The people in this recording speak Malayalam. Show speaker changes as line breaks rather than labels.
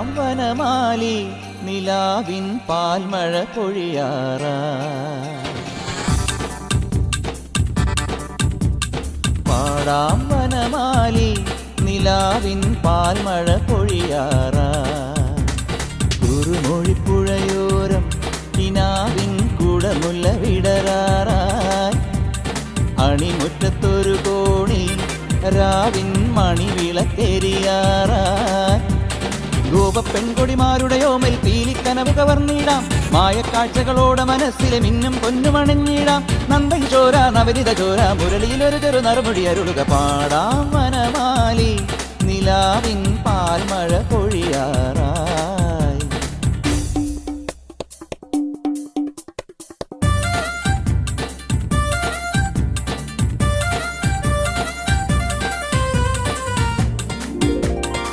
പാടാം വനമാലി നിലാവിൻ പാൽമഴ പൊഴിയാറാ. പാടാം വനമാലി നിലാവിൻ പാൽമഴ പൊഴിയാറാ. കുറുമൊഴിപ്പുഴയോരം കിനാവിൻ കുടമുല്ല വിടരാറായി. അണിമുറ്റത്തൊരു കോണി രാവിൻ മണിവിളക്കെരിയാറായി. ഗോപപ്പെൺകൊടിമാരുടെ ഓമൽ പീലിക്കനവ് കവർന്നിടാം. മായക്കാഴ്ചകളോടെ മനസ്സിലെ മിന്നും പൊന്നുമണിഞ്ഞിടാം. നന്ദൻ ചോര നവനിത ചോര മുരളിയിലൊരു ചെറു നറുമുടി അരുളുക. പാടാം വനമാലി നിലാവിൻ